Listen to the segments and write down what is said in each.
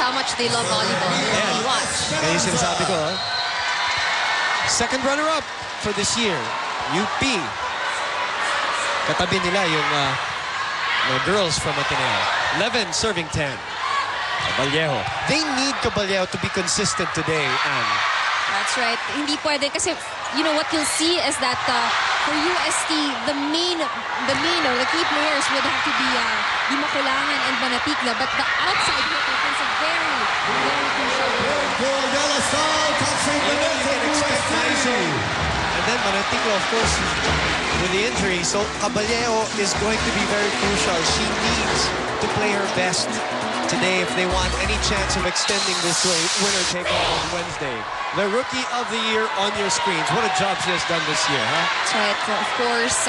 how much they love volleyball. You watch. Kaya yung sinasabi ko, second runner-up for this year, UP. Katabi nila yung girls from Ateneo. 11 serving 10. Caballejo. They need Caballejo to be consistent today, Anne. That's right. Hindi pwede kasi, you know, what you'll see is that for UST, the key players would have to be Di Makulangan and Manatikla, but the outside hitter is a very, very crucial role. You can expect Maizo. And then Manatikla, of course, with the injury. So Caballejo is going to be very crucial. She needs to play her best today if they want any chance of extending this winner-take-all on Wednesday. The Rookie of the Year on your screens. What a job she has done this year, huh? That's right. Of course,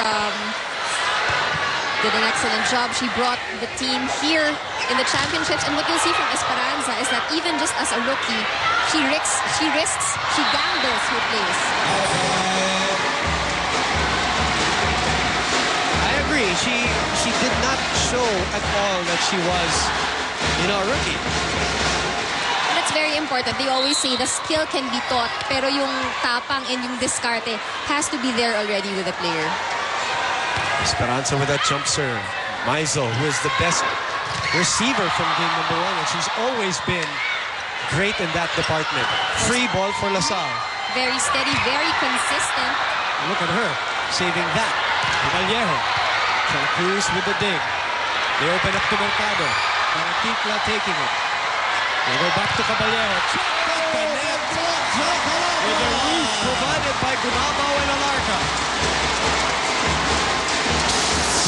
did an excellent job. She brought the team here in the championships. And what you'll see from Esperanza is that even just as a rookie, she gambles her place. I agree. She did not show at all that she was, you know, a rookie. And it's very important. They always say the skill can be taught, pero yung tapang and yung diskarte has to be there already with the player. Esperanza with that jump serve. Maizo, who is the best receiver from game number 1, and she's always been great in that department. Free ball for LaSalle. Very steady, very consistent. Look at her, saving that. Caballejo. Cruz with the dig. They open up to Mercado. Manatikla taking it. They go back to Caballejo. With the roof provided by Gunabao and Alarca.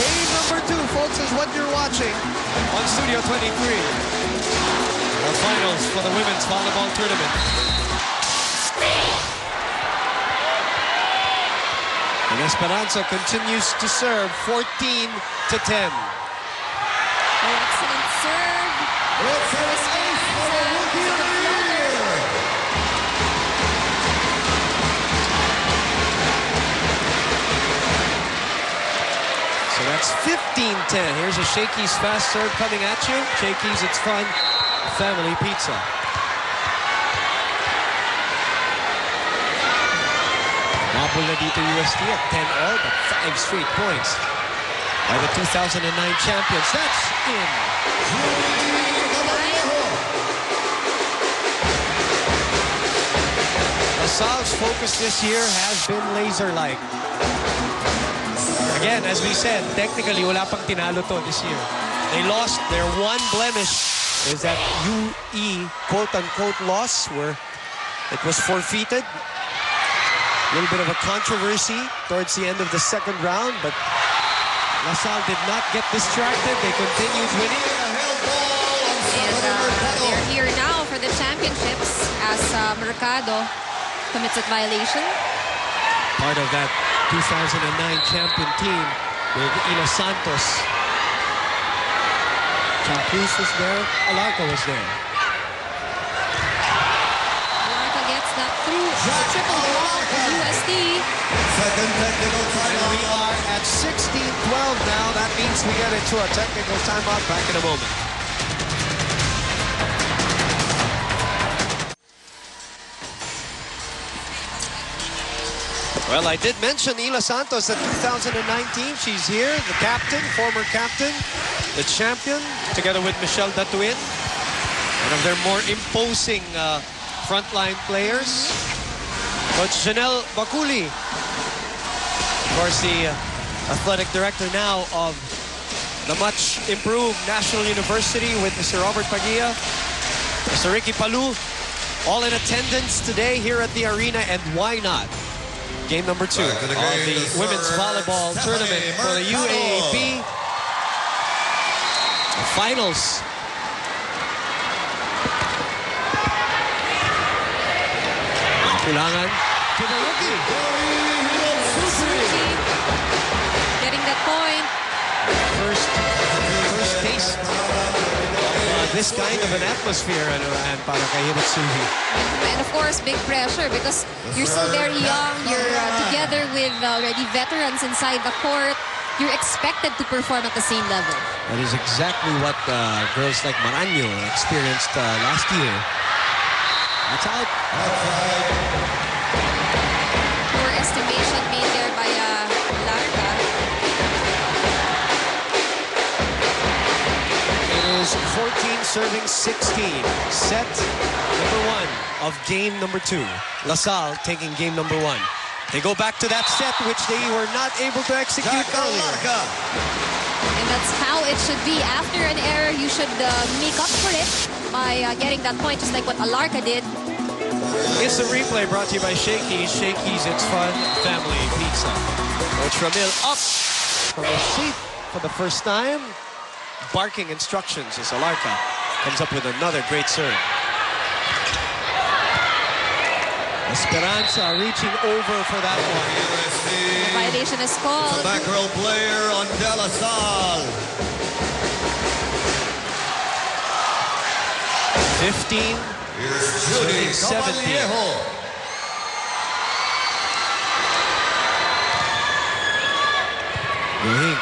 Game number 2, folks, is what you're watching on Studio 23. The finals for the women's volleyball tournament. And Esperanza continues to serve 14-10. Excellent serve. So that's 15-10. Here's a Shakey's fast serve coming at you. Shakey's, it's fun. Family pizza. Nabol na dito UST at 10-all, but 5 straight points by the 2009 champions. That's in. LaSalle's focus this year has been laser-like. Again, as we said, technically, wala pang tinalo to this year. They lost their one blemish is that UE quote-unquote loss where it was forfeited. A little bit of a controversy towards the end of the second round, but LaSalle did not get distracted. They continued winning. And they're here now for the championships as Mercado commits a violation. Part of that 2009 champion team with Ina Santos. Cruz was there. Alarca was there. Alarca gets that through the triple block for UST. Second technical timeout. And we are at 16-12 now. That means we get into a technical timeout. Back in a moment. Well, I did mention Ila Santos at 2019. She's here, the captain, former captain, the champion, together with Michelle Datuin, one of their more imposing frontline players. Coach Janelle Baculi, of course, the athletic director now of the much improved National University with Mr. Robert Pagia, Mr. Ricky Palou, all in attendance today here at the arena, and why not? Game number 2 of the women's volleyball tournament for the UAAP. The finals. Kulangan to the rookie. Getting that point. First taste of this kind of an atmosphere and para kay Hirotsuhi. And of course, big pressure because you're still very young. You're together with already veterans inside the court. you're expected to perform at the same level. That is exactly what girls like Maranyo experienced last year. That's out. Poor estimation made there by Larga. It is 14 serving 16. Set number 1 of game number 2. LaSalle taking game number 1. They go back to that set which they were not able to execute earlier. And that's how it should be. After an error, you should make up for it by getting that point, just like what Alarca did. It's a replay brought to you by Shakey's. Shakey's, it's fun, family pizza. Coach Ramil up from his seat for the first time. Barking instructions as Alarca comes up with another great serve. Esperanza reaching over for that one. The violation is called. Back row player on De La Salle. 15. Here's Judy 17. Gohing.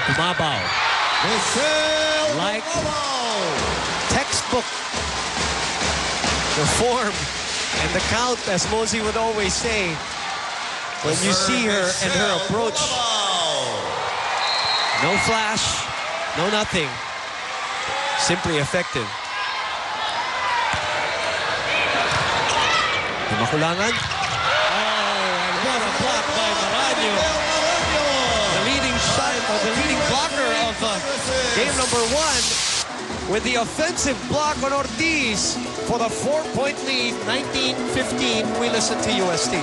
Kumabaw. Michelle Like Kumabaw. Textbook. The form and the count, as Mosey would always say. When you see her and her approach, no flash, no nothing. Simply effective. Makulangan. Oh, and what a block by Maranyo. The leading shot, or the leading blocker of game number 1 with the offensive block on Ortiz for the 4-point lead, 19-15. We listen to UST.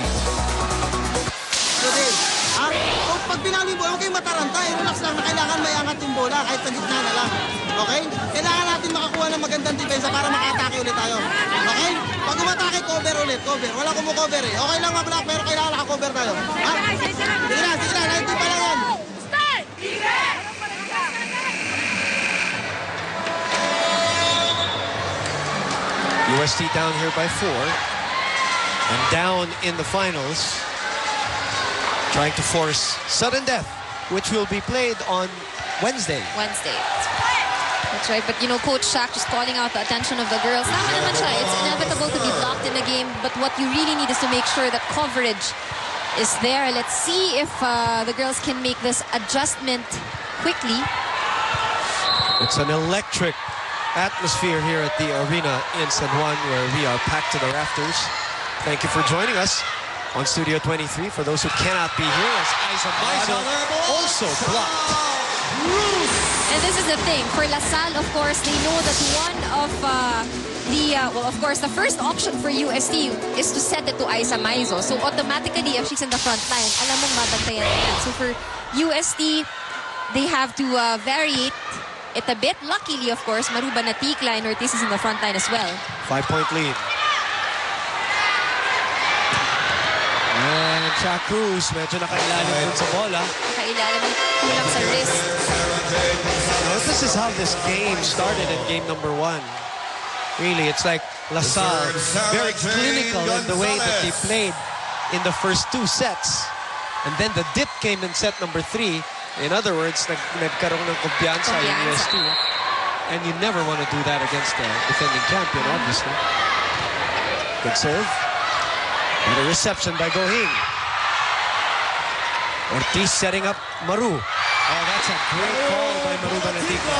Pag pinali mo, huwag kayong mataranta. Relax lang na kailangan may angat yung bola kahit sa gitna na lang. Okay? Kailangan natin makakuha ng magandang depensa para maka-atake ulit tayo. Okay? Pag umatake, cover ulit. Cover. Wala kumu-cover eh. Okay lang ma-block pero kailangan naka-cover tayo. Ha? Sige na, 90 pa lang yan. UST down here by 4 and down in the finals, trying to force sudden death, which will be played on Wednesday. That's right, but you know, Coach Shaq just calling out the attention of the girls. Tama naman siya. It's inevitable to be blocked in a game, but what you really need is to make sure that coverage is there. Let's see if the girls can make this adjustment quickly. It's an electric atmosphere here at the arena in San Juan, where we are packed to the rafters. Thank you for joining us on Studio 23. For those who cannot be here, as Isa Maizo also blocked. And this is the thing. For LaSalle, of course, they know that one of well, of course, the first option for UST is to set it to Isa Maizo. So automatically, if she's in the front line, alam mong mabantayan na yan. So for UST, they have to vary it a bit. Luckily, of course, Maruba Natikla and Ortiz is in the front line as well. 5-point lead. And Cha Cruz, medyo nakailalim dun sa bola. Nakailalim ng kulang sa wrist. Well, this is how this game started in game number 1. Really, it's like LaSalle, very clinical in the way that they played in the first 2 sets. And then the dip came in set number 3. In other words, nagkaroon ng kumpiyansa in UST. And you never want to do that against the defending champion, obviously. Good serve. And a reception by Gohing. Ortiz setting up Maru. Oh, that's a great call by Maru Banatica.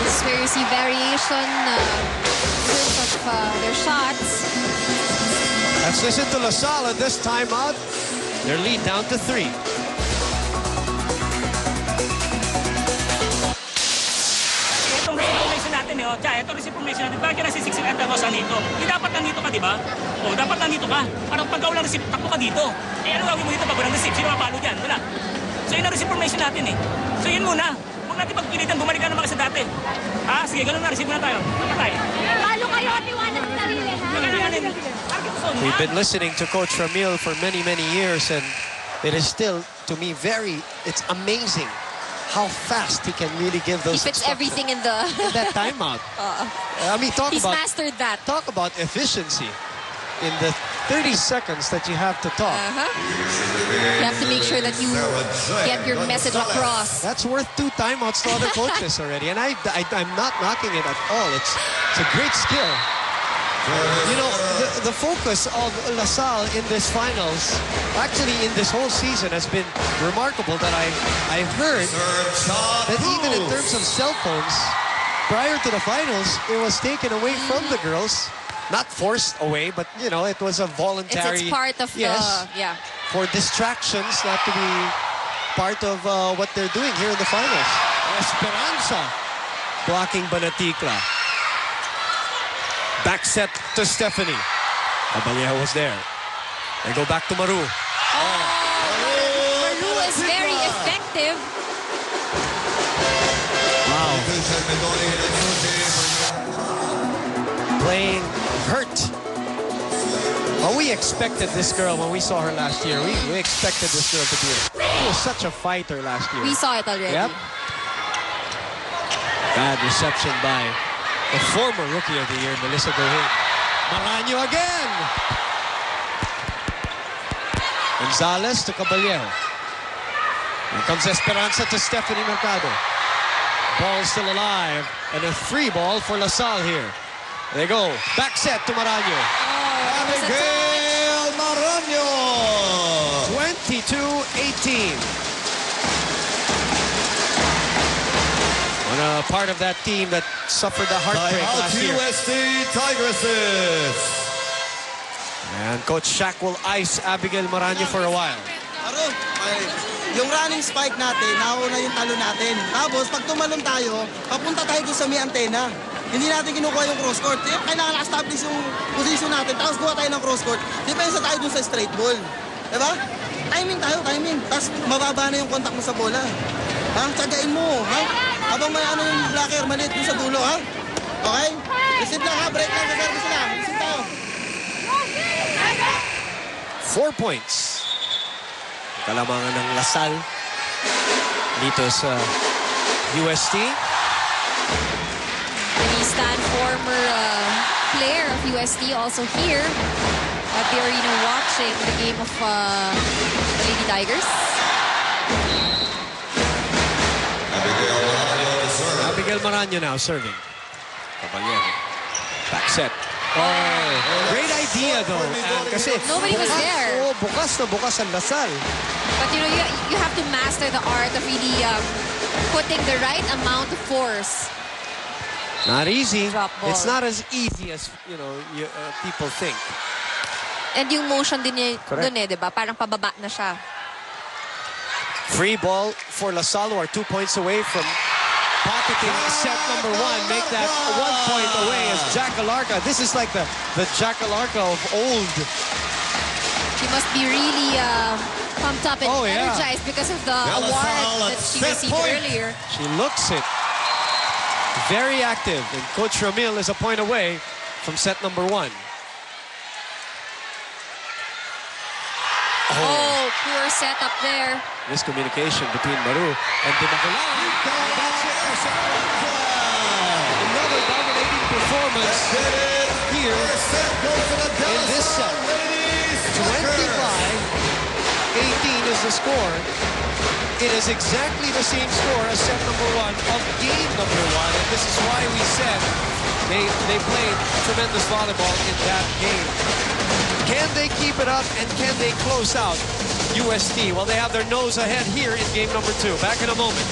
This is where you see variation of their shots. Let's listen to LaSalle at this timeout. Their lead down to 3. Ito receive formation natin. Bakit nasisiksin at tapos nandito? Hindi dapat nandito ka, di ba? O, dapat nandito ka. Parang pagka walang receive, takbo ka dito. Eh, ano gawin mo dito pag walang receive? Sino mapalo dyan? Wala. So, yun ang receive formation natin eh. So, yun muna. Huwag natin pagpilitan, bumalik ka naman sa dati. Ah, sige, ganun na. Receive muna tayo. Patay. Palo kayo at iwanan sa sarili, ha? We've been listening to Coach Ramil for many, many years, and it is still, to me, it's amazing how fast he can really give those He fits instructions. everything in the... In that timeout. I mean, He's mastered that. Talk about efficiency. in the 30 seconds that you have to talk. You have to make sure that you get your message across. That's worth 2 timeouts to other coaches already. And I'm not knocking it at all. It's a great skill. You know, the focus of LaSalle in this finals, actually in this whole season, has been remarkable. That I heard that even in terms of cell phones, prior to the finals, it was taken away from the girls. Not forced away, but, you know, it was a voluntary... It's part of yeah. For distractions, not to be part of what they're doing here in the finals. Esperanza blocking Banaticla. Back set to Stephanie. Caballero was there. They go back to Maru. Maru is very effective. Wow. Playing hurt. Well, we expected this girl when we saw her last year. We expected this girl to be she was such a fighter last year. We saw it already. Yep. Bad reception by the former Rookie of the Year, Melissa Gohin. Maraño again. Gonzalez to Caballero. Here comes Esperanza to Stephanie Mercado. Ball still alive. And a free ball for LaSalle here. They go. Back set to Maraño. Abigail Maraño. 22-18. On a part of that team that suffered a heartbreak last year. UST Tigresses. And Coach Shaq will ice Abigail Maraño for a while. Aro, yung running spike natin, nauna yung talo natin. Tapos, pag tumalon tayo, papunta tayo doon sa may antena. Hindi natin kinukuha yung cross court. Kailangan na-establish yung position natin. Tapos gawa tayo ng cross court. Depensa tayo dun sa straight ball. Diba? Timing tayo, timing. Tapos mababa na yung contact mo sa bola. Ha? Tsagain mo. Ha? Habang may ano yung blocker, maliit dun sa dulo. Ha? Okay? Receive lang ha. Break lang. Reserve sila. Receive tayo. 4 points. Kalamangan ng LaSalle dito sa UST. Stan, former player of UST, also here at the arena watching the game of the Lady Tigers. Abigail Maraño now serving. Caballero. Back set. Oh, great idea though. Kasi Nobody was there. Oh, bukas na bukas ang LaSalle. But you know, you have to master the art of really putting the right amount of force. Not easy. Drop ball. It's not as easy as, you know, people think. And yung motion din niya Correct. dun diba? Parang pababa na siya. Free ball for LaSalle, who are 2 points away from pocketing set number 1. Make that 1 point away as Jacalarca. This is like the Jacalarca of old. She must be really pumped up and energized because of the award that she received earlier. She looks it. Very active, and Coach Ramil is a point away from set number 1. Oh, poor setup there. Miscommunication between Maru and Dimaculan. That's it for set number 1. Another dominating performance here in this set. 25-18 is the score. It is exactly the same score as set number 1 of game number 1. And this is why we said they played tremendous volleyball in that game. Can they keep it up and can they close out UST? Well, they have their nose ahead here in game number 2. Back in a moment.